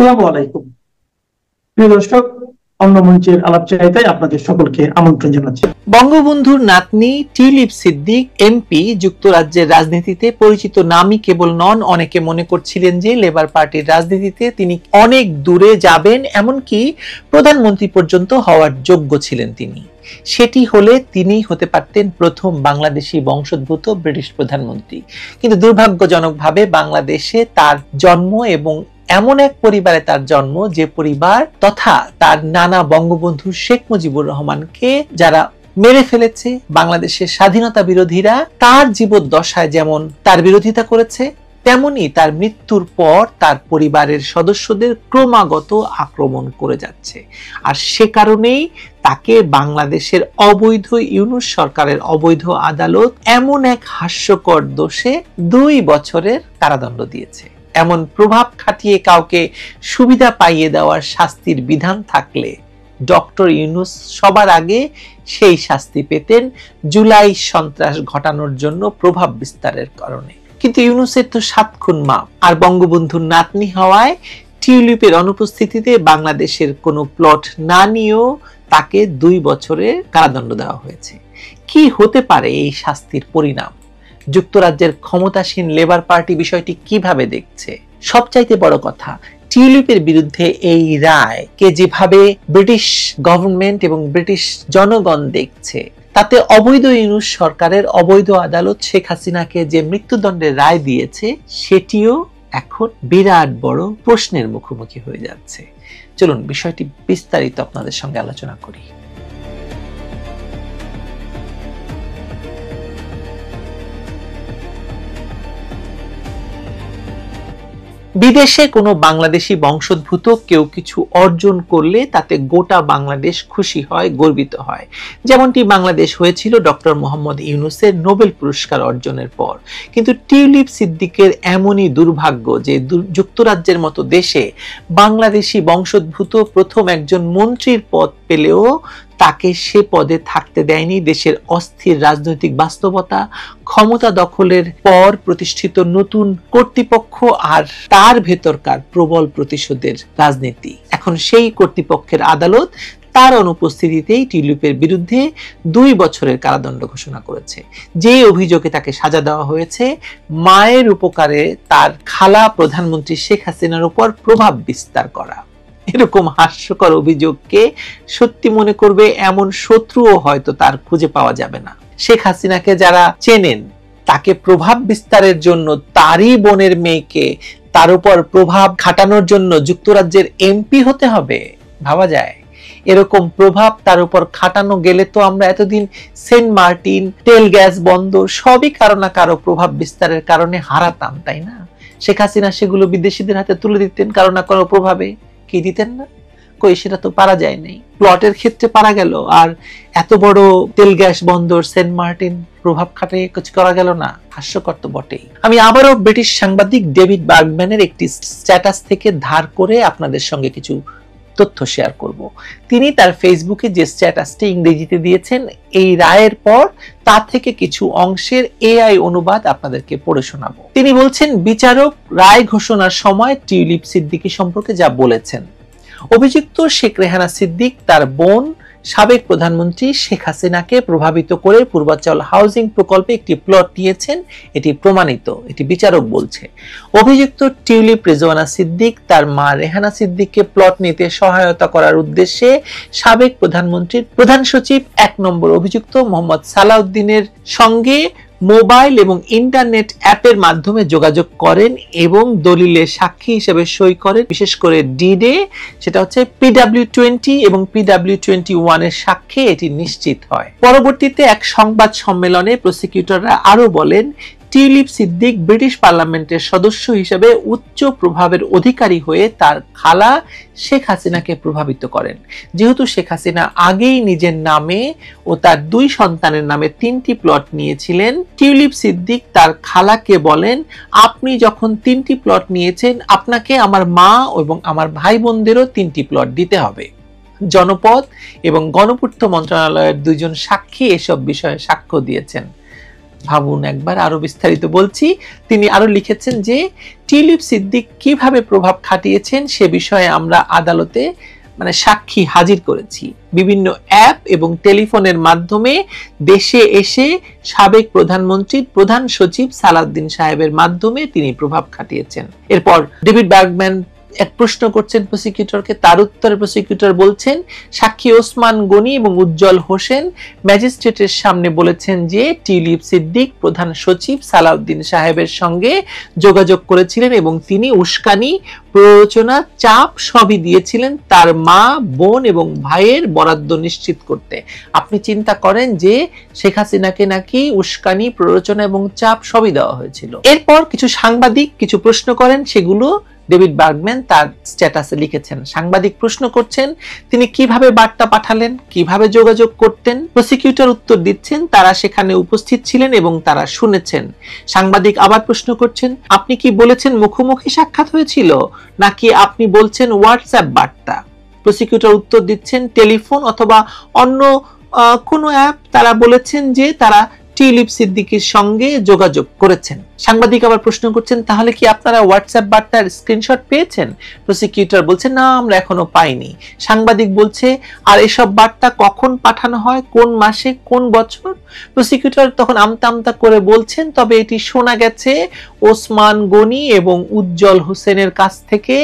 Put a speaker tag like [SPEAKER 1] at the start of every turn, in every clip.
[SPEAKER 1] আসসালামু আলাইকুম। প্রিয় দর্শক, অন্য মঞ্চের আলাপচারিতায় আপনাদের সকলকে আমন্ত্রণ জানাচ্ছি।
[SPEAKER 2] বঙ্গবন্ধুর নাতনি টিউলিপ সিদ্দিক এমপি যুক্তরাজ্যের রাজনীতিতে পরিচিত নামই কেবল নন, অনেকে মনে করছিলেন যে লেবার পার্টির রাজনীতিতে তিনি অনেক দূরে যাবেন, এমনকি প্রধানমন্ত্রী পর্যন্ত হওয়ার যোগ্য ছিলেন তিনি। সেটি হলে তিনিই হতে পারতেন প্রথম বাংলাদেশি বংশোদ্ভূত ব্রিটিশ প্রধানমন্ত্রী। কিন্তু দুর্ভাগ্যজনকভাবে বাংলাদেশে তার জন্ম এবং এমন এক পরিবারে তার জন্ম, যে পরিবার তথা তার নানা বঙ্গবন্ধু শেখ মুজিবুর রহমানকে যারা মেরে ফেলেছে, বাংলাদেশের স্বাধীনতা বিরোধীরা তার জীবদ্দশায় যেমন তার বিরোধিতা করেছে, তেমনি তার মৃত্যুর পর তার পরিবারের সদস্যদের ক্রমাগত আক্রমণ করে যাচ্ছে। আর সে কারণেই তাকে বাংলাদেশের অবৈধ ইউনূস সরকারের অবৈধ আদালত এমন এক হাস্যকর দোষে 2 বছরের কারাদণ্ড দিয়েছে। এমন প্রভাব খাটিয়ে কাউকে সুবিধা পাইয়ে দেওয়ার শাস্তির বিধান থাকলে ডক্টর ইউনূস সবার আগে সেই শাস্তি পেতেন জুলাই সন্ত্রাস ঘটানোর জন্য প্রভাব বিস্তারের কারণে। কিন্তু ইউনূসের তো 7 খুন মাপ, আর বঙ্গবন্ধুর নাতনি হওয়ায় টিউলিপের অনুপস্থিতিতে বাংলাদেশের কোনো প্লট না নিয়েও তাকে 2 বছরের কারাদণ্ড দেওয়া হয়েছে। কি হতে পারে এই শাস্তির পরিণাম? যুক্তরাজ্যের ক্ষমতাসীন লেবার পার্টি বিষয়টি কিভাবে দেখছে? সবচাইতে বড় কথা, টিউলিপের বিরুদ্ধে এই রায় কে যেভাবে ব্রিটিশ গভর্নমেন্ট এবং ব্রিটিশ জনগণ দেখছে, তাতে অবৈধ ইউনূস সরকারের অবৈধ আদালত শেখ হাসিনাকে যে মৃত্যুদণ্ডের রায় দিয়েছে, সেটিও এখন বিরাট বড় প্রশ্নের মুখোমুখি হয়ে যাচ্ছে। চলুন বিষয়টি বিস্তারিত আপনাদের সঙ্গে আলোচনা করি। বিদেশে কোনো বাংলাদেশি বংশোদ্ভূত কেউ কিছু অর্জন করলে তাতে গোটা বাংলাদেশ খুশি হয়, গর্বিত হয়। যেমনটি বাংলাদেশ হয়েছিল ডক্টর মোহাম্মদ ইউনূসের নোবেল পুরস্কার অর্জনের পর। কিন্তু টিউলিপ সিদ্দিকের এমনই দুর্ভাগ্য যে যুক্তরাজ্যের মতো দেশে বাংলাদেশি বংশোদ্ভূত প্রথম একজন মন্ত্রীর পদ পেলেও তাকে সে পদে থাকতে দেয়নি দেশের অস্থির রাজনৈতিক বাস্তবতা, ক্ষমতা দখলের পর প্রতিষ্ঠিত নতুন কর্তৃপক্ষ আর তার ভেতরকার প্রবল প্রতিশোধের রাজনীতি। এখন সেই কর্তৃপক্ষের আদালত তার অনুপস্থিতিতেই টিউলিপের বিরুদ্ধে 2 বছরের কারাদণ্ড ঘোষণা করেছে। যে অভিযোগে তাকে সাজা দেওয়া হয়েছে মায়ের উপকারে তার খালা প্রধানমন্ত্রী শেখ হাসিনার উপর প্রভাব বিস্তার করা। এরকম হাস্যকর অভিযোগকে সত্যি মনে করবে এমন শত্রুও হয়তো তার খুঁজে পাওয়া যাবে না। শেখ হাসিনাকে যারা চেনেন, তাকে প্রভাব বিস্তারের জন্য তারই বোনের মেয়েকে তার উপর প্রভাব খাটানোর জন্য যুক্তরাজ্যের এমপি হতে হবে? ভাবা যায়? এরকম প্রভাব তার উপর খাটানো গেলে তো আমরা এতদিন সেন্ট মার্টিন, তেল গ্যাস বন্দর সবই কারো না কারো প্রভাব বিস্তারের কারণে হারাতাম, তাই না? শেখ হাসিনা সেগুলো বিদেশিদের হাতে তুলে দিতেন কারো না কারো প্রভাবে। কি দিতেন না? কই, সেটা তো পারা যায় নাই। প্লটের ক্ষেত্রে পারা গেল, আর এত বড় তেল গ্যাস বন্দর সেন্ট মার্টিন প্রভাব খাটিয়ে কিছু করা গেল না? হাস্যকর তো বটেই। আমি আবারও ব্রিটিশ সাংবাদিক ডেভিড বার্গম্যানের একটি স্ট্যাটাস থেকে ধার করে আপনাদের সঙ্গে কিছু তথ্য শেয়ার করব। তিনি তার ফেসবুকে যে স্ট্যাটাসটি ইংরেজিতে দিয়েছেন এই রায়ের পর, তা থেকে কিছু অংশের এআই অনুবাদ আপনাদেরকে পড়ে শোনাবো। তিনি বলছেন, বিচারক রায় ঘোষণার সময় টিউলিপ সিদ্দিকী সম্পর্কে যা বলেছেন, অভিযুক্ত শেখ রেহানা সিদ্দিক তার বোন সাবেক প্রধানমন্ত্রী শেখ হাসিনাকে প্রভাবিত করে পূর্বাঞ্চল হাউজিং প্রকল্পে একটি প্লট নিয়েছেন, এটি প্রমাণিত। এটি বিচারক বলছে। অভিযুক্ত টিউলিপ রেজওয়ানা সিদ্দিক তার মা রেহানা সিদ্দিককে প্লট নিতে সহায়তা করার উদ্দেশ্যে সাবেক প্রধানমন্ত্রীর প্রধান সচিব 1 নম্বর অভিযুক্ত মোহাম্মদ সালাউদ্দিনের সঙ্গে মোবাইল এবং ইন্টারনেট অ্যাপের মাধ্যমে যোগাযোগ করেন এবং দলিলে সাক্ষী হিসেবে সই করেন। বিশেষ করে ডিডে, সেটা হচ্ছে PW20 এবং PW21 এর সাক্ষ্যে এটি নিশ্চিত হয়। পরবর্তীতে এক সংবাদ সম্মেলনে প্রসিকিউটররা আরো বলেন, টিউলিপ সিদ্দিক ব্রিটিশ পার্লামেন্টের সদস্য হিসেবে উচ্চ প্রভাবের অধিকারী হয়ে তার খালা শেখ হাসিনাকে প্রভাবিত করেন। যেহেতু শেখ হাসিনা আগেই নিজের নামে ও তার 2 সন্তানের নামে 3টি প্লট নিয়েছিলেন, টিউলিপ সিদ্দিক তার খালাকে বলেন, আপনি যখন 3টি প্লট নিয়েছেন, আপনাকে আমার মা এবং আমার ভাই বোনদেরও 3টি প্লট দিতে হবে। জনপদ এবং গণপূর্ত মন্ত্রণালয়ের 2 জন সাক্ষী এসব বিষয়ে সাক্ষ্য দিয়েছেন। ভাবুন একবার, আরো বিস্তারিত বলছি। তিনি আরো লিখেছেন যে টিউলিপ সিদ্দিক কিভাবে প্রভাব খাটিয়েছেন সে বিষয়ে আমরা আদালতে সাক্ষী হাজির করেছি। বিভিন্ন অ্যাপ এবং টেলিফোনের মাধ্যমে দেশে এসে সাবেক প্রধানমন্ত্রীর প্রধান সচিব সালাউদ্দিন সাহেবের মাধ্যমে তিনি প্রভাব খাটিয়েছেন। এরপর ডেভিড বার্গম্যান এক প্রশ্ন করছেন প্রসিকিউটরকে, তার উত্তরে প্রসিকিউটর বলছেন সাক্ষী ওসমান গনি এবং উজ্জ্বল হোসেন ম্যাজিস্ট্রেটের সামনে বলেছেন যে টিউলিপ সিদ্দিক প্রধান সচিব সালাউদ্দিন সাহেবের সঙ্গে যোগাযোগ করেছিলেন এবং তিনি উস্কানি, প্ররোচনা, চাপ সবই দিয়েছিলেন তার মা, বোন এবং ভাইয়ের বরাদ্দ নিশ্চিত করতে। আপনি চিন্তা করেন যে শেখ হাসিনাকে নাকি উস্কানি, প্ররোচনা এবং চাপ সবই দেওয়া হয়েছিল। এরপর কিছু সাংবাদিক কিছু প্রশ্ন করেন, সেগুলো ডেভিড বার্গম্যান তার স্ট্যাটাসে লিখেছেন। সাংবাদিক প্রশ্ন করছেন তিনি কিভাবে বার্তা পাঠালেন, কিভাবে যোগাযোগ করতেন। প্রসিকিউটর উত্তর দিচ্ছেন তারা সেখানে উপস্থিত ছিলেন এবং তারা শুনেছেন। সাংবাদিক আবার প্রশ্ন করছেন আপনি কি বলেছেন মুখোমুখি সাক্ষাৎ হয়েছিল নাকি আপনি বলছেন হোয়াটসঅ্যাপ বার্তা। প্রসিকিউটর উত্তর দিচ্ছেন টেলিফোন অথবা অন্য কোনো অ্যাপ। তারা বলেছেন যে তারা টিউলিপ সিদ্দিকের সঙ্গে যোগাযোগ করেছেন। সাংবাদিক আবার প্রশ্ন করছেন তাহলে কি আপনারা হোয়াটসঅ্যাপ বার্তার স্ক্রিনশট পেয়েছেন। প্রসিকিউটর বলছেন না, আমরা এখনো পাইনি। সাংবাদিক বলছে আর এসব বার্তা কখন পাঠানো হয়, কোন মাসে, কোন বছর। প্রসিকিউটর তখন আমতা আমতা করে বলছেন তবে এটি শোনা গেছে ওসমান গনি এবং উজ্জ্বল হোসেনের কাছ থেকে,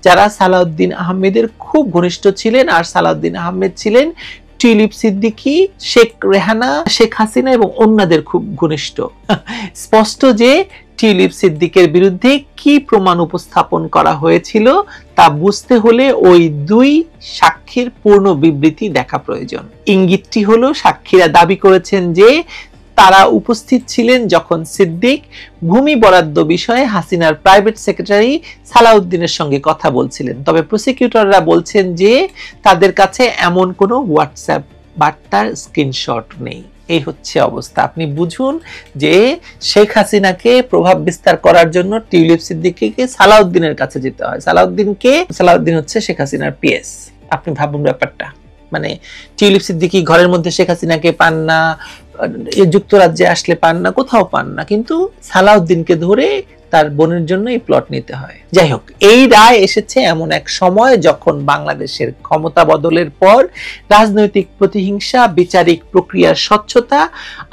[SPEAKER 2] যারা সালাউদ্দিন আহমেদের খুব ঘনিষ্ঠ ছিলেন। আর সালাউদ্দিন আহমেদ ছিলেন টিউলিপ সিদ্দিকী, শেখ রেহানা, শেখ হাসিনা এবং অন্যদের খুব ঘনিষ্ঠ। স্পষ্ট যে টিউলিপ সিদ্দিকের বিরুদ্ধে কি প্রমাণ উপস্থাপন করা হয়েছিল তা বুঝতে হলে ওই দুই সাক্ষীর পূর্ণ বিবৃতি দেখা প্রয়োজন। ইঙ্গিতটি হলো সাক্ষীরা দাবি করেছেন যে তারা উপস্থিত ছিলেন যখন সিদ্দিক ভূমি বরাদ্দ বিষয়ে হাসিনার প্রাইভেট সেক্রেটারি সালাউদ্দিনের সঙ্গে কথা বলছিলেন। তবে প্রসিকিউটররা বলছেন যে তাদের কাছে এমন কোনো হোয়াটসঅ্যাপ বার্তার স্ক্রিনশট নেই। এই হচ্ছে অবস্থা। আপনি বুঝুন যে শেখ হাসিনাকে প্রভাব বিস্তার করার জন্য টিউলিপ সিদ্দিকীকে সালাউদ্দিনের কাছে যেতে হয়। সালাউদ্দিন হচ্ছে শেখ হাসিনার পিএস। আপনি ভাবুন ব্যাপারটা, টিউলিপ সিদ্দিকী ঘরের মধ্যে শেখ হাসিনাকে পান না, যুক্তরাজ্যে আসলে পান না, কোথাও পান না, কিন্তু সালাউদ্দিনকে ধরে তার বোনের জন্য এই প্লট নিতে হয়। যাই হোক, এই রায় এসেছে এমন এক সময় যখন বাংলাদেশের ক্ষমতা বদলের পর রাজনৈতিক প্রতিহিংসা, বিচারিক প্রক্রিয়ার স্বচ্ছতা,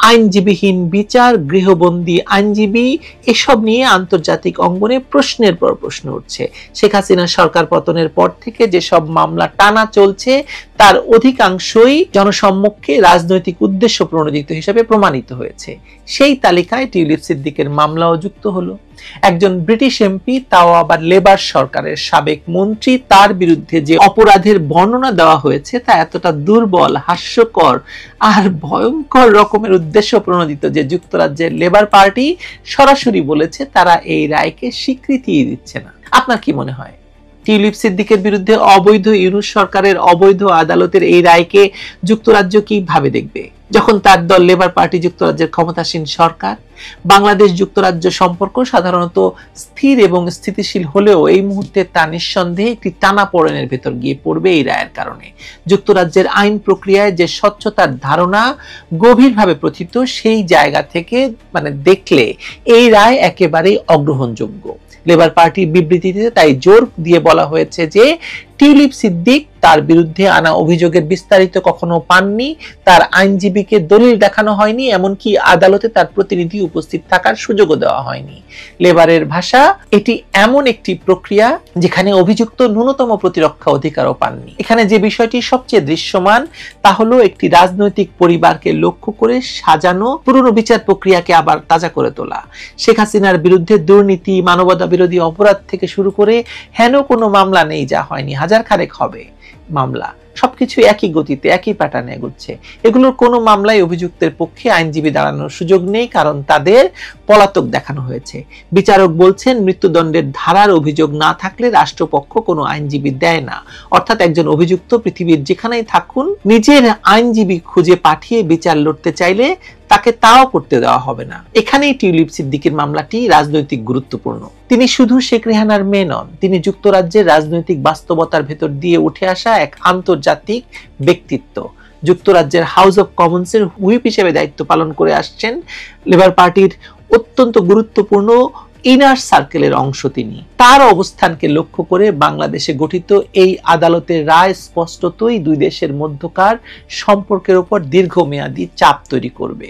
[SPEAKER 2] আইনজীবীহীন বিচার, গৃহবন্দী আইনজীবী এসব নিয়ে আন্তর্জাতিক অঙ্গনে প্রশ্নের পর প্রশ্ন উঠছে। শেখ হাসিনা সরকার পতনের পর থেকে যেসব মামলা টানা চলছে তার অধিকাংশই জনসম্মুখে রাজনৈতিক উদ্দেশ্য প্রণোদিত হিসেবে প্রমাণিত হয়েছে। সেই তালিকায় টিউলিপ সিদ্দিকের মামলাও যুক্ত হলো। একজন ব্রিটিশ এমপি, তাও আবার লেবার সরকারের সাবেক মন্ত্রী, তার বিরুদ্ধে যে অপরাধের বর্ণনা দেওয়া হয়েছে তা এতটা দুর্বল, হাস্যকর আর ভয়ঙ্কর রকমের উদ্দেশ্য প্রণোদিত যে যুক্তরাজ্যের লেবার পার্টি সরাসরি বলেছে তারা এই রায়কে স্বীকৃতি দিচ্ছে না। আপনার কি মনে হয় টিউলিপ সিদ্দিকের বিরুদ্ধে অবৈধ ইউনূস সরকারের অবৈধ আদালতের এই রায়কে যুক্তরাজ্য কিভাবে দেখবে, যখন তার দল লেবার পার্টি যুক্তরাজ্যের ক্ষমতাসীন সরকার? বাংলাদেশ যুক্তরাজ্য সম্পর্ক সাধারণত স্থির এবং স্থিতিশীল হলেও এই মুহূর্তে তা নিঃসন্দেহে একটি টানাপোড়েনের ভেতর গিয়ে পড়বে এই রায়ের কারণে। যুক্তরাজ্যের আইন প্রক্রিয়ায় যে স্বচ্ছতার ধারণা গভীরভাবে প্রথিত, সেই জায়গা থেকে দেখলে এই রায় একেবারেই অগ্রহণযোগ্য। লেবার পার্টির বিবৃতিতে তাই জোর দিয়ে বলা হয়েছে যে টিউলিপ সিদ্দিক তার বিরুদ্ধে আনা অভিযোগের বিস্তারিত কখনো পাননি, তার আইনজীবীকে দলিল দেখানো হয়নি, এমনকি আদালতে তার প্রতিনিধি উপস্থিত থাকার সুযোগও দেওয়া হয়নি। লেবারের ভাষা, এটি এমন একটি প্রক্রিয়া যেখানে অভিযুক্ত ন্যূনতম প্রতিরক্ষা অধিকারও পাননি। এখানে যে বিষয়টি সবচেয়ে দৃশ্যমান তা হলো একটি রাজনৈতিক পরিবারকে লক্ষ্য করে সাজানো পুরনো বিচার প্রক্রিয়াকে আবার তাজা করে তোলা। শেখ হাসিনার বিরুদ্ধে দুর্নীতি, মানবতা বিরোধী অপরাধ থেকে শুরু করে হেন কোনো মামলা নেই যা হয়নি, হাজার খানেক হবে মামলা, সবকিছু একই গতিতে একই প্যাটার্নে এগোচ্ছে। এগুলোর কোনো মামলায় অভিযুক্তের পক্ষে আইনজীবী দাঁড়ানোর সুযোগ নেই, কারণ তাদের পলাতক দেখানো হয়েছে। বিচারক বলছেন মৃত্যুদণ্ডের ধারার অভিযোগ না থাকলে রাষ্ট্রপক্ষ কোনো আইনজীবী দেয় না। অর্থাৎ একজন অভিযুক্ত পৃথিবীর যেখানেই থাকুন নিজের আইনজীবী খুঁজে পাঠিয়ে বিচার লড়তে চাইলে তাকে তাও করতে দেওয়া হবে না। এখানেই টিউলিপ সিদ্দিকের মামলাটি রাজনৈতিক গুরুত্বপূর্ণ। তিনি শুধু শেখ রেহানার মেয়ে নন, তিনি যুক্তরাজ্যের রাজনৈতিক বাস্তবতার ভেতর দিয়ে উঠে আসা এক আন্তর্জাতিক ব্যক্তিত্ব। যুক্তরাজ্যের হাউস অব কমন্সের হুইপ হিসেবে দায়িত্ব পালন করে আসছেন। লেবার পার্টির অত্যন্ত গুরুত্বপূর্ণ ইনার সার্কেলের অংশ তিনি। তার অবস্থানকে লক্ষ্য করে বাংলাদেশে গঠিত এই আদালতের রায় স্পষ্টতই দুই দেশের মধ্যকার সম্পর্কের উপর দীর্ঘমেয়াদী চাপ তৈরি করবে।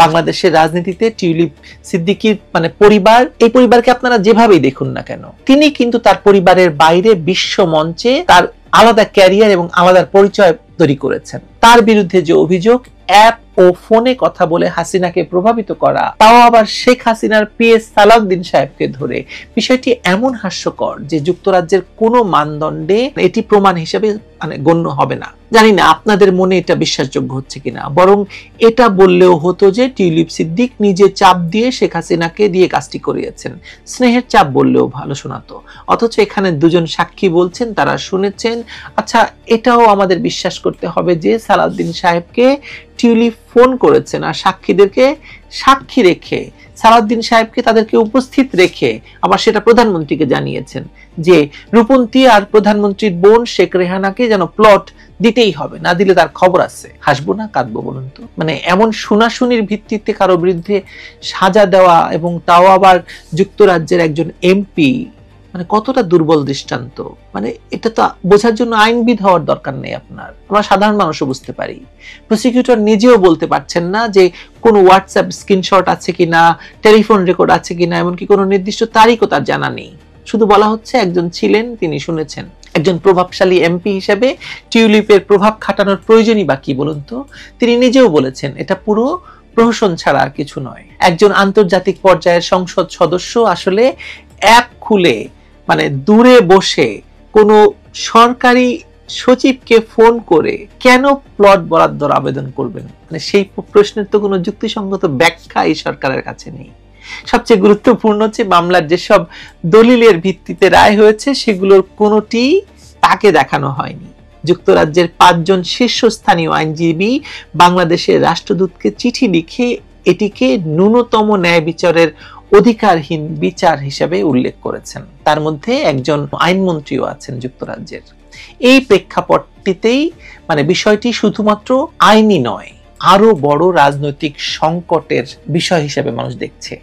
[SPEAKER 2] বাংলাদেশের রাজনীতিতে টিউলিপ সিদ্দিকীর পরিবার, এই পরিবারকে আপনারা যেভাবেই দেখুন না কেন, তিনি কিন্তু তার পরিবারের বাইরে বিশ্ব মঞ্চে তার আলাদা ক্যারিয়ার এবং আলাদা পরিচয় তৈরি করেছেন। তার বিরুদ্ধে যে অভিযোগ অ্যাপ ও ফোনে কথা বলে হাসিনাকে প্রভাবিত করা, তাও আবার শেখ হাসিনার পিএস সালাউদ্দিন সাহেবকে ধরে, বিষয়টি এমন হাস্যকর যে যুক্তরাজ্যের কোনো মানদণ্ডে এটি প্রমাণ হিসেবে গণ্য হবে না। জানি না আপনাদের মনে এটা বিশ্বাসযোগ্য হচ্ছে কিনা, বরং এটা বললেও হতো যে টিউলিপ সিদ্দিক নিজে চাপ দিয়ে শেখ হাসিনাকে দিয়ে কাজটি করিয়েছেন। স্নেহের চাপ বললেও ভালো শোনাতো। অথচ এখানে দুজন সাক্ষী বলছেন তারা শুনেছেন। আচ্ছা, এটাও আমাদের বিশ্বাস করতে হবে যে সালাউদ্দিন সাহেবকে টিউলিপ ফোন করেছেন আর সাক্ষীদেরকে সাক্ষী রেখে, সালাউদ্দিন সাহেবকে তাদেরকে উপস্থিত রেখে আবার সেটা প্রধানমন্ত্রীকে জানিয়েছেন যে রূপন্তী আর প্রধানমন্ত্রীর বোন শেখ রেহানাকে যেন প্লট দিতেই হবে, না দিলে তার খবর আছে। হাসবো না কাঁদবো বলুন তো? এমন শুনাশুনির ভিত্তিতে কারো বিরুদ্ধে সাজা দেওয়া, এবং তাও আবার যুক্তরাজ্যের একজন এমপি, কতটা দুর্বল দৃষ্টান্ত। এটা তো বোঝার জন্য আইনবিদ হওয়ার দরকার নেই আপনার, আমরা সাধারণ মানুষও বুঝতে পারি। প্রসিকিউটর নিজেও বলতে পারছেন না যে কোন হোয়াটসঅ্যাপ স্ক্রিনশট আছে কিনা, টেলিফোন রেকর্ড আছে কিনা, এমনকি কোনো নির্দিষ্ট তারিখও তার জানা নেই। শুধু বলা হচ্ছে একজন ছিলেন, তিনি শুনেছেন। একজন প্রভাবশালী এমপি হিসেবে টিউলিপের প্রভাব খাটানোর প্রয়োজনই বা কি বলুন তো? তিনি নিজেও বলেছেন এটা পুরো প্রহসন ছাড়া আর কিছু নয়। একজন আন্তর্জাতিক পর্যায়ের সংসদ সদস্য আসলে অ্যাপ খুলে দূরে বসে কোনো সরকারি সচিবকে ফোন করে কেন প্লট বরাদ্দর আবেদন করবেন? সেই প্রশ্নের তো কোনো যুক্তিসঙ্গত ব্যাখ্যা এই সরকারের কাছে নেই। সবচেয়ে গুরুত্বপূর্ণ হচ্ছে মামলার যেসব দলিলের ভিত্তিতে রায় হয়েছে সেগুলোর কোনোটি তাকে দেখানো হয়নি। যুক্তরাজ্যের 5 জন শীর্ষস্থানীয় আইনজীবী বাংলাদেশের রাষ্ট্রদূতকে চিঠি লিখে এটিকে ন্যূনতম ন্যায় বিচারের অধিকারহীন বিচার হিসেবে উল্লেখ করেছেন। তার মধ্যে একজন আইনমন্ত্রীও আছেন যুক্তরাজ্যের। এই প্রেক্ষাপটটিতেই বিষয়টি শুধুমাত্র আইনি নয়, আরো বড় রাজনৈতিক সংকটের বিষয় হিসেবে মানুষ দেখছে।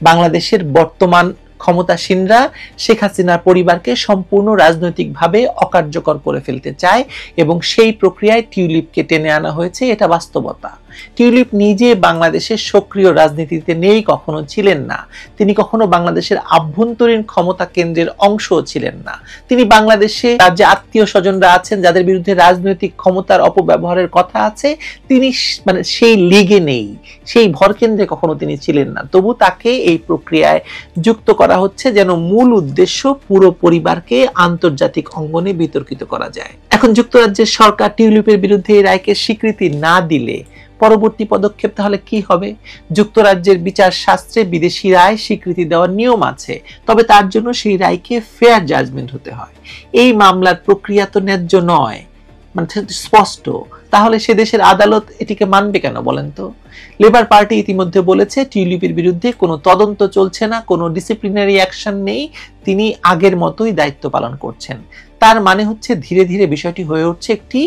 [SPEAKER 2] বাংলাদেশের বর্তমান ক্ষমতাসীনরা শেখ হাসিনার পরিবারকে সম্পূর্ণ রাজনৈতিকভাবে অকার্যকর করে ফেলতে চায়, এবং সেই প্রক্রিয়ায় টিউলিপকে টেনে আনা হয়েছে, এটা বাস্তবতা। টিউলিপ নিজে বাংলাদেশের সক্রিয় রাজনীতিতে নেই, কখনো ছিলেন না। তিনি কখনো বাংলাদেশের আভ্যন্তরীণ ক্ষমতা কেন্দ্রের অংশও ছিলেন না। তিনি বাংলাদেশে তার যে আত্মীয় স্বজনরা আছেন, যাদের বিরুদ্ধে রাজনৈতিক ক্ষমতার অপব্যবহারের কথা আছে, তিনি সেই লিগে নেই, সেই ভরকেন্দ্রে কখনো তিনি ছিলেন না। তবু তাকে এই প্রক্রিয়ায় যুক্ত করা হচ্ছে যেন মূল উদ্দেশ্য পুরো পরিবারকে আন্তর্জাতিক অঙ্গনে বিতর্কিত করা যায়। এখন যুক্তরাজ্যের সরকার টিউলিপের বিরুদ্ধে এই রায়কে স্বীকৃতি না দিলে পরবর্তী পদক্ষেপ তাহলে কি হবে? যুক্তরাজ্যের বিচার শাস্ত্রে বিদেশি রায় স্বীকৃতি দেওয়ার নিয়ম আছে, তবে তার জন্য সেই রায়কে ফেয়ার জাজমেন্ট হতে হয়। এই মামলার প্রক্রিয়া তো ন্যায্য নয়, স্পষ্ট। তাহলে সে দেশের আদালত এটিকে মানবে কেন বলেন তো? লেবার পার্টি ইতিমধ্যে বলেছে টিউলিপের বিরুদ্ধে কোনো তদন্ত চলছে না, কোনো ডিসিপ্লিনারি অ্যাকশন নেই, তিনি আগের মতোই দায়িত্ব পালন করছেন। তার মানে হচ্ছে ধীরে ধীরে বিষয়টি হয়ে উঠছে একটি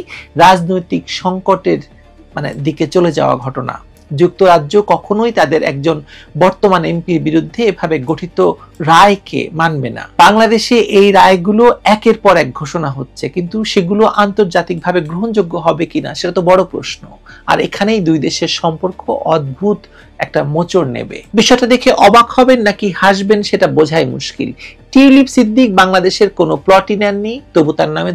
[SPEAKER 2] রাজনৈতিক সংকটের দিকে চলে যাওয়া ঘটনা। যুক্তরাজ্য কখনোই তাদের একজন বর্তমান এমপির বিরুদ্ধে এভাবে গঠিত রায়কে মানবে না। বাংলাদেশে এই রায়গুলো একের পর এক ঘোষণা হচ্ছে, কিন্তু সেগুলো আন্তর্জাতিকভাবে গ্রহণযোগ্য হবে কিনা সেটা তো বড় প্রশ্ন। আর এখানেই দুই দেশের সম্পর্ক অদ্ভুত একটা মোচড় নেবে। বিষয়টা দেখে অবাক হবেন নাকি হাসবেন সেটা বোঝাই মুশকিল। টিউলিপ সিদ্দিক বাংলাদেশের কোনো প্লটই নেননি, তবু তার নামে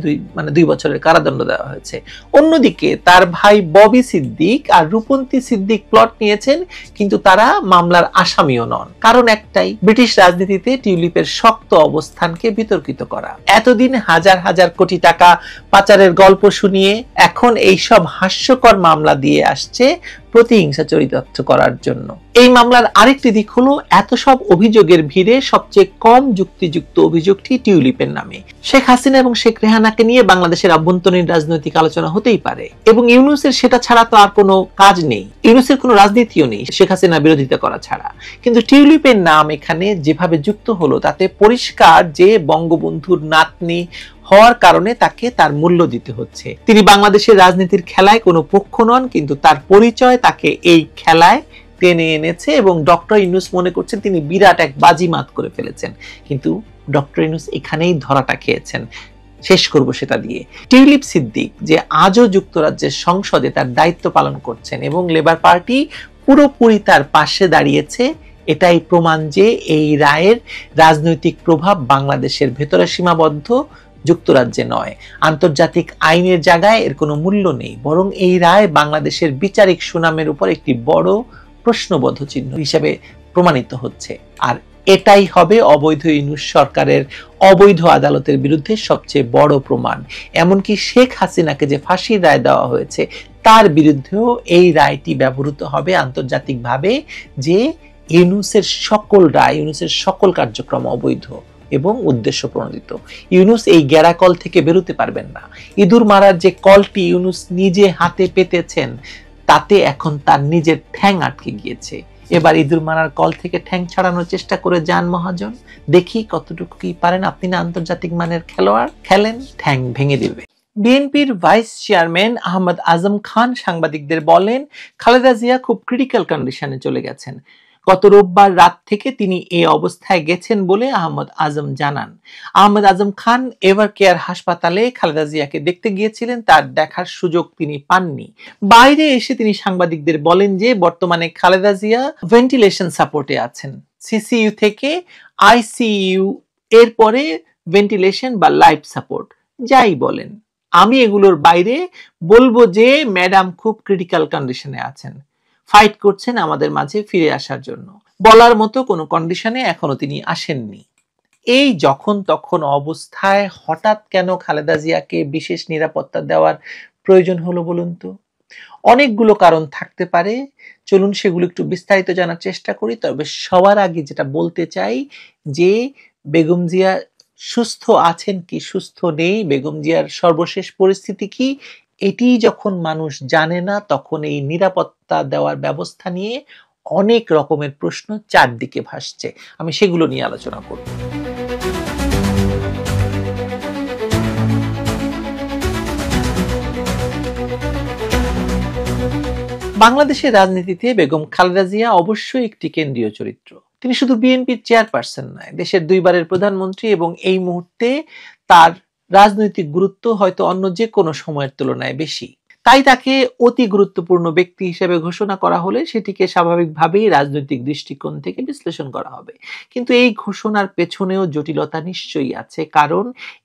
[SPEAKER 2] 2 বছরের কারাদণ্ড দেওয়া হয়েছে। অন্যদিকে তার ভাই ববি সিদ্দিক আর রূপন্তী সিদ্দিক প্লট নিয়েছেন, কিন্তু তারা মামলার আসামিও নন। কারণ একটাই, ব্রিটিশ রাজনীতিতে টিউলিপের শক্ত অবস্থানকে বিতর্কিত করা। এতদিন হাজার হাজার কোটি টাকা পাচারের গল্প শুনিয়ে এখন এই সব হাস্যকর মামলা দিয়ে আসছে প্রতিহিংসা চরিতার্থ করার জন্য। এই মামলার আরেকটি দিক হলো, এত সব অভিযোগের ভিড়ে সবচেয়ে কম যুক্তিযুক্ত অভিযোগটি টিউলিপের নামে। শেখ হাসিনা এবং শেখ রেহানাকে নিয়ে বাংলাদেশের আভ্যন্তরীণ রাজনৈতিক আলোচনা হতেই পারে, এবং ইউনূসের সেটা ছাড়া তো আর কোনো কাজ নেই। ইউনূসের কোনো রাজনীতিও নেই শেখ হাসিনা বিরোধিতা করা ছাড়া। কিন্তু টিউলিপের নাম এখানে যেভাবে যুক্ত হলো, তাতে পরিষ্কার যে বঙ্গবন্ধুর নাতনি হওয়ার কারণে তাকে তার মূল্য দিতে হচ্ছে। তিনি বাংলাদেশের রাজনীতির খেলায় কোনো পক্ষ নন, কিন্তু তার পরিচয় তাকে এই খেলায় টেনে এনেছে এবং ডক্টর ইউনূস মনে করছেন তিনি বিরাট এক বাজিমাত করে ফেলেছেন, কিন্তু ডক্টর ইউনূস এখানেই ধরাটা খেয়েছেন। শেষ করব সেটা দিয়ে। টিউলিপ সিদ্দিক যে আজও যুক্তরাজ্যের সংসদে তার দায়িত্ব পালন করছেন এবং লেবার পার্টি পুরোপুরি তার পাশে দাঁড়িয়েছে, এটাই প্রমাণ যে এই রায়ের রাজনৈতিক প্রভাব বাংলাদেশের ভেতরে সীমাবদ্ধ, যুক্তরাজ্যে নয়। আন্তর্জাতিক আইনের জায়গায় এর কোনো মূল্য নেই, বরং এই রায় বাংলাদেশের বিচারিক সুনামের উপর একটি বড় প্রশ্নবোধ চিহ্ন হিসেবে প্রমাণিত হচ্ছে। আর এটাই হবে অবৈধ ইউনূস সরকারের অবৈধ আদালতের বিরুদ্ধে সবচেয়ে বড় প্রমাণ। এমনকি শেখ হাসিনাকে যে ফাঁসির রায় দেওয়া হয়েছে তার বিরুদ্ধেও এই রায়টি ব্যবহৃত হবে আন্তর্জাতিকভাবে, যে ইউনূসের সকল রায়, ইউনূসের সকল কার্যক্রম অবৈধ এবং উদ্দেশ্য প্রণোদিত। ইউনূস এই গ্যারাকল থেকে বেরোতে পারবেন না। ইঁদুর মারার যে কলটি ইউনূস নিজে হাতে পেতেছেন তাতে এখন তার নিজের ঠ্যাং আটকে গিয়েছে। এবার ইঁদুর মারার কল থেকে ঠ্যাং ছাড়ানোর চেষ্টা করে যান মহাজন, দেখি কতটুকু কি পারেন। আপনি না আন্তর্জাতিক মানের খেলোয়াড়, খেলেন, ঠ্যাং ভেঙে দেবে। বিএনপির ভাইস চেয়ারম্যান আহমদ আজম খান সাংবাদিকদের বলেন, খালেদা জিয়া খুব ক্রিটিক্যাল কন্ডিশনে চলে গেছেন। গত রোববার রাত থেকে তিনি এই অবস্থায় গেছেন বলে আহমদ আজম জানান। আহমদ আজম খান এভার কেয়ার হাসপাতালে খালেদা জিয়াকে দেখতে গিয়েছিলেন, তার দেখার সুযোগ তিনি পাননি। বাইরে এসে তিনি সাংবাদিকদের বলেন যে বর্তমানে খালেদা জিয়া ভেন্টিলেশন সাপোর্টে আছেন, সিসিইউ থেকে আইসিইউ, এরপরে ভেন্টিলেশন বা লাইফ সাপোর্ট, যাই বলেন। আমি এগুলোর বাইরে বলবো যে ম্যাডাম খুব ক্রিটিক্যাল কন্ডিশনে আছেন, ফাইট করছেন আমাদের মাঝে ফিরে আসার জন্য। বলার মতো কোনো কন্ডিশনে এখনো তিনি আসেননি। এই যখন তখন অবস্থায় হঠাৎ কেন খালেদা জিয়াকে বিশেষ নিরাপত্তা দেওয়ার প্রয়োজন হলো বলুন তো? অনেকগুলো কারণ থাকতে পারে, চলুন সেগুলো একটু বিস্তারিত জানার চেষ্টা করি। তবে সবার আগে যেটা বলতে চাই যে বেগম জিয়া সুস্থ আছেন কি সুস্থ নেই, বেগম জিয়ার সর্বশেষ পরিস্থিতি কি, এটি যখন মানুষ জানে না তখন এই নিরাপত্তা দেওয়ার ব্যবস্থা নিয়ে অনেক রকমের প্রশ্ন চারদিকে ভাসছে। আমি সেগুলো নিয়ে আলোচনা করব। বাংলাদেশের রাজনীতিতে বেগম খালেদা জিয়া অবশ্যই একটি কেন্দ্রীয় চরিত্র। তিনি শুধু বিএনপির চেয়ারপারসন নয়, দেশের দুইবারের প্রধানমন্ত্রী এবং এই মুহূর্তে তার রাজনৈতিক গুরুত্ব হয়তো অন্য যে কোনো সময়ের তুলনায় বেশি। তাই তাকে অতি গুরুত্বপূর্ণ ব্যক্তি হিসেবে ঘোষণা করা হলে সেটিকে স্বাভাবিকভাবেই রাজনৈতিক দৃষ্টিকোণ থেকে বিশ্লেষণ করা হবে। কিন্তু এই ঘোষণার পেছনেও জটিলতা নিশ্চয়ই আছে, কারণ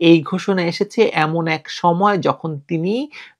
[SPEAKER 2] এই ঘোষণা এসেছে এমন এক সময় যখন তিনি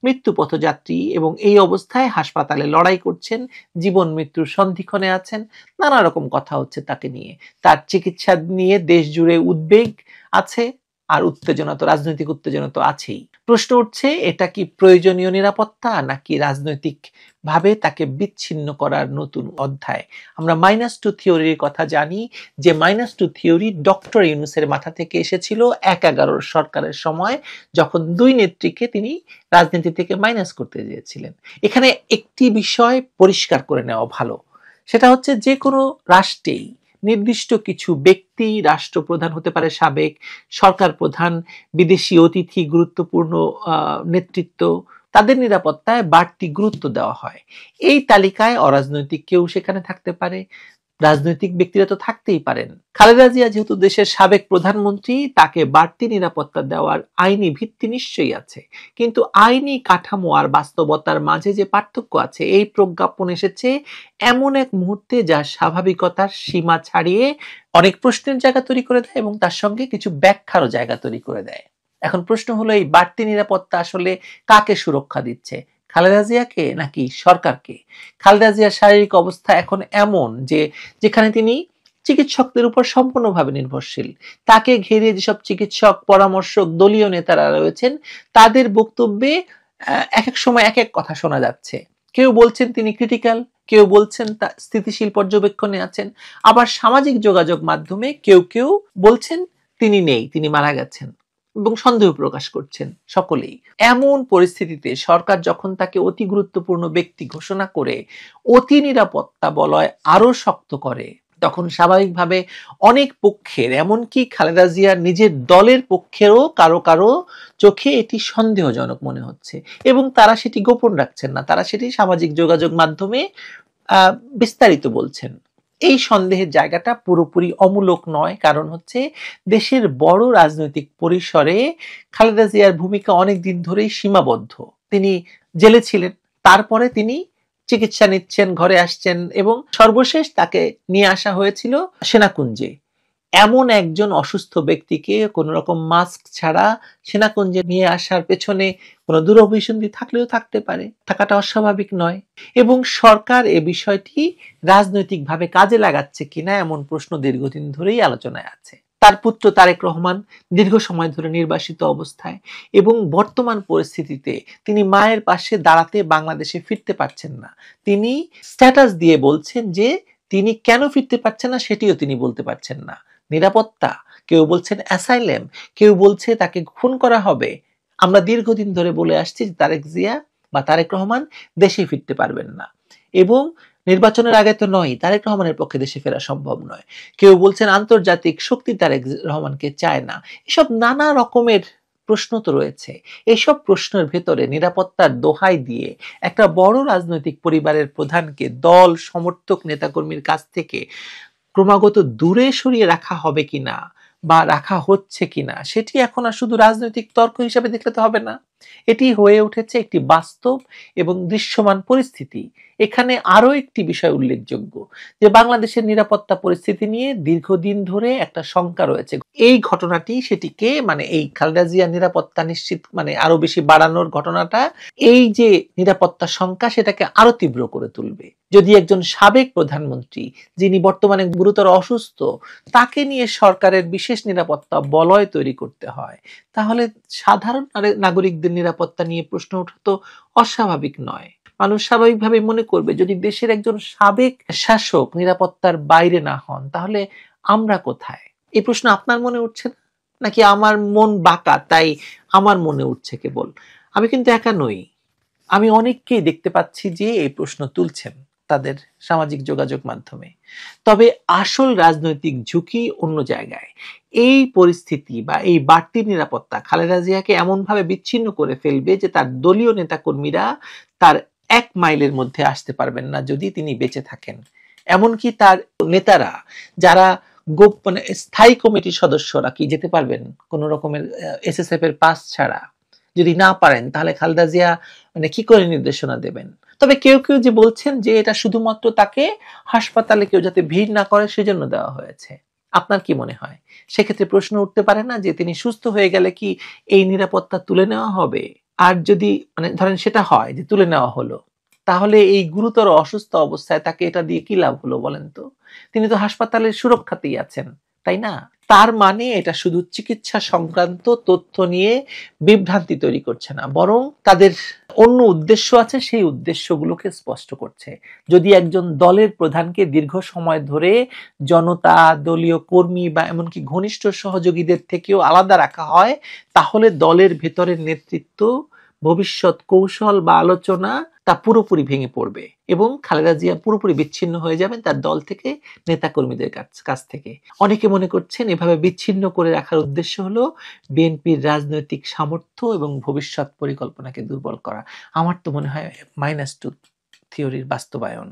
[SPEAKER 2] মৃত্যু পথযাত্রী এবং এই অবস্থায় হাসপাতালে লড়াই করছেন, জীবন মৃত্যুর সন্ধিক্ষণে আছেন, নানা রকম কথা হচ্ছে তাকে নিয়ে। তার চিকিৎসা নিয়ে দেশ জুড়ে উদ্বেগ আছে, আর উত্তেজনা তো, রাজনৈতিক উত্তেজনা তো আছেই। প্রশ্ন উঠছে, এটা কি প্রয়োজনীয় নিরাপত্তা নাকি রাজনৈতিক ভাবে তাকে বিচ্ছিন্ন করার নতুন অধ্যায়? আমরা -2 থিওরির কথা জানি, যে -2 থিওরি ডক্টর ইউনূসের মাথা থেকে এসেছিল ১/১১ সরকারের সময়, যখন দুই নেত্রীকে তিনি রাজনীতি থেকে মাইনাস করতে চেয়েছিলেন। এখানে একটি বিষয় পরিষ্কার করে নেওয়া ভালো, সেটা হচ্ছে যে কোনো রাষ্ট্রেই নির্দিষ্ট কিছু ব্যক্তি, রাষ্ট্রপ্রধান হতে পারে সাবেক, সরকার প্রধান, বিদেশি অতিথি, গুরুত্বপূর্ণ নেতৃত্ব, তাদের নিরাপত্তায় বাড়তি গুরুত্ব দেওয়া হয়। এই তালিকায় অরাজনৈতিক কেউ সেখানে থাকতে পারে, রাজনৈতিক ব্যক্তিরা তো থাকতেই পারেন। খালেদা জিয়া যেহেতু দেশের সাবেক প্রধানমন্ত্রী, তাকে বাড়তি নিরাপত্তা দেওয়ার আইনি ভিত্তি নিশ্চয়ই আছে, কিন্তু আইনি কাঠামো আর বাস্তবতার মাঝে যে পার্থক্য আছে, এই প্রজ্ঞাপন এসেছে এমন এক মুহূর্তে যা স্বাভাবিকতার সীমা ছাড়িয়ে অনেক প্রশ্নের জায়গা তৈরি করে দেয় এবং তার সঙ্গে কিছু ব্যাখ্যারও জায়গা তৈরি করে দেয়। এখন প্রশ্ন হলো, এই বাড়তি নিরাপত্তা আসলে কাকে সুরক্ষা দিচ্ছে, খালেদা জিয়াকে নাকি সরকারকে? খালেদা জিয়ার শারীরিক অবস্থা এখন এমন যে যেখানে তিনি চিকিৎসকদের উপর সম্পূর্ণভাবে নির্ভরশীল। তাকে ঘিরে যেসব চিকিৎসক, পরামর্শক, দলীয় নেতারা রয়েছেন, তাদের বক্তব্যে এক এক সময় এক এক কথা শোনা যাচ্ছে। কেউ বলছেন তিনি ক্রিটিক্যাল, কেউ বলছেন তা স্থিতিশীল পর্যবেক্ষণে আছেন, আবার সামাজিক যোগাযোগ মাধ্যমে কেউ কেউ বলছেন তিনি নেই, তিনি মারা গেছেন এবং সন্দেহ প্রকাশ করছেন সকলেই। এমন পরিস্থিতিতে সরকার যখন তাকে অতি গুরুত্বপূর্ণ ব্যক্তি ঘোষণা করে অতি নিরাপত্তা বলয় আরো শক্ত করে, তখন স্বাভাবিকভাবে অনেক পক্ষের, এমনকি খালেদা জিয়ার নিজের দলের পক্ষেরও কারো কারো চোখে এটি সন্দেহজনক মনে হচ্ছে, এবং তারা সেটি গোপন রাখছেন না, তারা সেটি সামাজিক যোগাযোগ মাধ্যমে বিস্তারিত বলছেন। এই সন্দেহের জায়গাটা পুরোপুরি অমূলক নয়, কারণ হচ্ছে দেশের বড় রাজনৈতিক পরিসরে খালেদা জিয়ার ভূমিকা অনেক দিন ধরেই সীমাবদ্ধ। তিনি জেলে ছিলেন, তারপরে তিনি চিকিৎসা নিচ্ছেন, ঘরে আসছেন, এবং সর্বশেষ তাকে নিয়ে আসা হয়েছিল সেনাকুঞ্জে। এমন একজন অসুস্থ ব্যক্তিকে কোনো রকম মাস্ক ছাড়া সেনাকুঞ্জে নিয়ে আসার পেছনে কোনো দুরভিসন্ধি থাকলেও থাকতে পারে, থাকাটা অস্বাভাবিক নয়। এবং সরকার এ বিষয়টি রাজনৈতিকভাবে কাজে লাগাচ্ছে কিনা এমন প্রশ্ন দীর্ঘদিন ধরেই আলোচনায় আছে। তার পুত্র তারেক রহমান দীর্ঘ সময় ধরে নির্বাসিত অবস্থায়, এবং বর্তমান পরিস্থিতিতে তিনি মায়ের পাশে দাঁড়াতে বাংলাদেশে ফিরতে পারছেন না। তিনি স্ট্যাটাস দিয়ে বলছেন যে তিনি কেন ফিরতে পারছেন না সেটিও তিনি বলতে পারছেন না। নিরাপত্তা, কেউ বলছেন অ্যাসাইলেম, কেউ বলছে তাকে খুন করা হবে। আমরা দীর্ঘদিন ধরে বলে আসছি যে তারেক জিয়া বা তারেক রহমান দেশে ফিরতে পারবেন না, এবং নির্বাচনের আগে তো নয়, তারেক রহমানের পক্ষে দেশে ফেরা সম্ভব নয়। কেউ বলছেন আন্তর্জাতিক শক্তি তারেক রহমানকে চায় না। এসব নানা রকমের প্রশ্ন তো রয়েছে। এইসব প্রশ্নের ভেতরে নিরাপত্তার দোহাই দিয়ে একটা বড় রাজনৈতিক পরিবারের প্রধানকে দল সমর্থক নেতাকর্মীর কাছ থেকে ক্রমাগত দূরে সরিয়ে রাখা হবে কিনা বা রাখা হচ্ছে কিনা, সেটি এখন আর শুধু রাজনৈতিক তর্ক হিসেবে দেখলে তো হবে না। এটি হয়ে উঠেছে একটি বাস্তব এবং দৃশ্যমান পরিস্থিতি। এখানে আরো একটি বিষয় উল্লেখযোগ্য, যে বাংলাদেশের নিরাপত্তা পরিস্থিতি নিয়ে দীর্ঘদিন ধরে একটা শঙ্কা রয়েছে। এই ঘটনাটি সেটিকে এই খালেদা জিয়ার নিরাপত্তা নিশ্চিত আরো বেশি বাড়ানোর ঘটনাটা, এই যে নিরাপত্তা শঙ্কা, সেটাকে আরো তীব্র করে তুলবে। যদি একজন সাবেক প্রধানমন্ত্রী, যিনি বর্তমানে গুরুতর অসুস্থ, তাকে নিয়ে সরকারের বিশেষ নিরাপত্তা বলয় তৈরি করতে হয়, তাহলে সাধারণ নাগরিকদের নিরাপত্তা নিয়ে প্রশ্ন ওঠা তো অস্বাভাবিক নয়। মানুষ স্বাভাবিকভাবে মনে করবে, যদি দেশের একজন সাবেক শাসক নিরাপত্তার বাইরে না হন, তাহলে আমরা কোথায়? এই প্রশ্ন আপনার মনে উঠছে না? নাকি আমার মন বাঁকা তাই আমার মনে উঠছে কেবল? আমি কিন্তু একা নই, আমি অনেককেই দেখতে পাচ্ছি যে এই প্রশ্ন তুলছেন তাদের সামাজিক যোগাযোগ মাধ্যমে। তবে আসল রাজনৈতিক ঝুঁকি অন্য জায়গায়। এই পরিস্থিতি বা এই বাড়তি নিরাপত্তা খালেদা জিয়াকে এমনভাবে বিচ্ছিন্ন করে ফেলবে যে তার দলীয় নেতাকর্মীরা তার 1 মাইলের মধ্যে আসতে পারবেন না যদি তিনি বেঁচে থাকেন। এমনকি তার নেতারা, যারা স্থায়ী কমিটির সদস্যরা কি যেতে পারবেন কোন রকমের এসএসএফ এর পাস ছাড়া? যদি না পারেন, তাহলে খালেদা জিয়া কি করে নির্দেশনা দেবেন? তবে কেউ কেউ যে বলছেন যে এটা শুধুমাত্র তাকে হাসপাতালে কেউ যাতে ভিড় না করে সেজন্য দেওয়া হয়েছে। আপনার কি মনে হয়? সেক্ষেত্রে প্রশ্ন উঠতে পারে না যে তিনি সুস্থ হয়ে গেলে কি এই নিরাপত্তা তুলে নেওয়া হবে? আর যদি ধরেন সেটা হয় যে তুলে নেওয়া হলো, তাহলে এই গুরুতর অসুস্থ অবস্থায় তাকে এটা দিয়ে কি লাভ হলো বলেন তো? তিনি তো হাসপাতালের সুরক্ষাতেই আছেন, তাই না? তার মানে এটা শুধু চিকিৎসা সংক্রান্ত তথ্য নিয়ে বিভ্রান্তি তৈরি করছে না, বরং তাদের অন্য উদ্দেশ্য আছে, সেই উদ্দেশ্যগুলোকে স্পষ্ট করছে। যদি একজন দলের প্রধানকে দীর্ঘ সময় ধরে জনতা, দলীয় কর্মী বা এমনকি ঘনিষ্ঠ সহযোগীদের থেকেও আলাদা রাখা হয়, তাহলে দলের ভেতরের নেতৃত্ব, ভবিষ্যৎ কৌশল বা আলোচনা তা পুরোপুরি ভেঙে পড়বে, এবং খালেদা জিয়া পুরোপুরি বিচ্ছিন্ন হয়ে যাবেন তার দল থেকে, নেতাকর্মীদের কাছ থেকে। অনেকে মনে করছেন এভাবে বিচ্ছিন্ন করে রাখার উদ্দেশ্য হলো বিএনপির রাজনৈতিক সামর্থ্য এবং ভবিষ্যৎ পরিকল্পনাকে দুর্বল করা। আমার তো মনে হয় -2 থিওরির বাস্তবায়ন।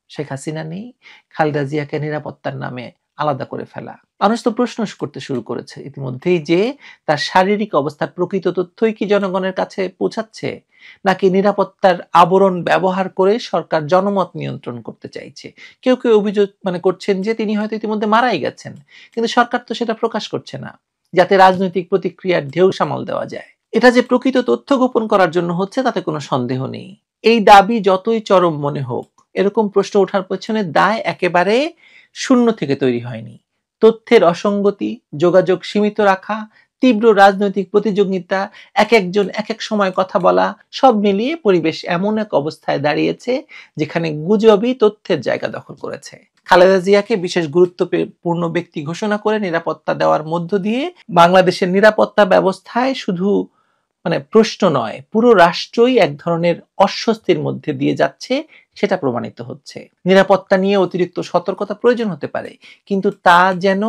[SPEAKER 2] শেখ হাসিনা নেই, খালেদা জিয়াকে নিরাপত্তার নামে আলাদা করে ফেলা। মানুষ তো প্রশ্ন করতে শুরু করেছে ইতিমধ্যেই যে তার শারীরিক অবস্থার প্রকৃত তথ্যই কি জনগণের কাছে পৌঁছাচ্ছে, নাকি নিরাপত্তার আবরণ ব্যবহার করে সরকার জনমত নিয়ন্ত্রণ করতে চাইছে। কেউ কেউ অভিযোগ করছেন যে তিনি হয়তো ইতিমধ্যে মারাই গেছেন, কিন্তু সরকার তো সেটা প্রকাশ করছে না, যাতে রাজনৈতিক প্রতিক্রিয়ার ঢেউ সামাল দেওয়া যায়। এটা যে প্রকৃত তথ্য গোপন করার জন্য হচ্ছে তাতে কোনো সন্দেহ নেই। এই দাবি যতই চরম মনে হোক, এরকম প্রশ্ন ওঠার পেছনে দায় একেবারে শূন্য থেকে তৈরি হয়নি। তথ্যের অসঙ্গতি, যোগাযোগ সীমিত রাখা, তীব্র রাজনৈতিক প্রতিযোগিতা, এক একজন এক এক সময় কথা বলা, সব মিলিয়ে পরিবেশ এমন এক অবস্থায় দাঁড়িয়েছে যেখানে গুজবই তথ্যের জায়গা দখল করেছে। খালেদা জিয়াকে বিশেষ গুরুত্বপূর্ণ ব্যক্তি ঘোষণা করে নিরাপত্তা দেওয়ার মধ্য দিয়ে বাংলাদেশের নিরাপত্তা ব্যবস্থায় শুধু মানে প্রশ্ন নয়, পুরো রাষ্ট্রই এক ধরনের অস্বস্তির মধ্যে দিয়ে যাচ্ছে, সেটা প্রমাণিত হচ্ছে। নিরাপত্তা নিয়ে অতিরিক্ত সতর্কতা প্রয়োজন হতে পারে, কিন্তু তা যেন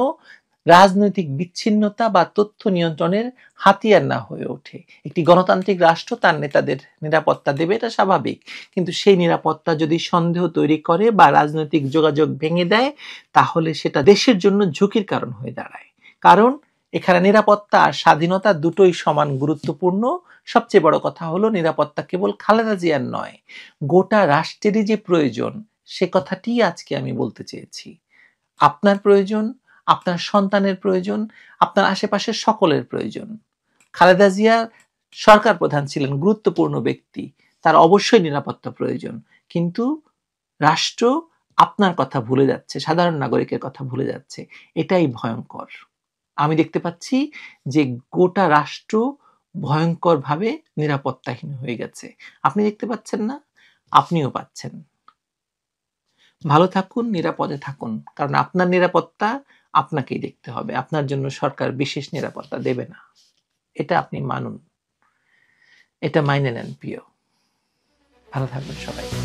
[SPEAKER 2] রাজনৈতিক বিচ্ছিন্নতা বা তথ্য নিয়ন্ত্রণের হাতিয়ার না হয়ে ওঠে। একটি গণতান্ত্রিক রাষ্ট্র তার নেতাদের নিরাপত্তা দেবে, এটা স্বাভাবিক, কিন্তু সেই নিরাপত্তা যদি সন্দেহ তৈরি করে বা রাজনৈতিক যোগাযোগ ভেঙে দেয়, তাহলে সেটা দেশের জন্য ঝুঁকির কারণ হয়ে দাঁড়ায়। কারণ এখানে নিরাপত্তা আর স্বাধীনতা দুটোই সমান গুরুত্বপূর্ণ। সবচেয়ে বড় কথা হলো, নিরাপত্তা কেবল খালেদা জিয়ার নয়, গোটা রাষ্ট্রেরই যে প্রয়োজন, সে কথাটি আজকে আমি বলতে চেয়েছি। আপনার প্রয়োজন, আপনার সন্তানের প্রয়োজন, আপনার আশেপাশের সকলের প্রয়োজন। খালেদা জিয়া সরকার প্রধান ছিলেন, গুরুত্বপূর্ণ ব্যক্তি, তার অবশ্যই নিরাপত্তা প্রয়োজন, কিন্তু রাষ্ট্র আপনার কথা ভুলে যাচ্ছে, সাধারণ নাগরিকের কথা ভুলে যাচ্ছে। এটাই ভয়ঙ্কর। আমি দেখতে পাচ্ছি যে গোটা রাষ্ট্র ভয়ঙ্করভাবে নিরাপত্তাহীন হয়ে গেছে। আপনি দেখতে পাচ্ছেন না? আপনিও পাচ্ছেন। ভালো থাকুন, নিরাপদে থাকুন, কারণ আপনার নিরাপত্তা আপনাকেই দেখতে হবে। আপনার জন্য সরকার বিশেষ নিরাপত্তা দেবে না, এটা আপনি মানুন, এটা মাইনে নেন প্রিয়। ভালো থাকবেন সবাই।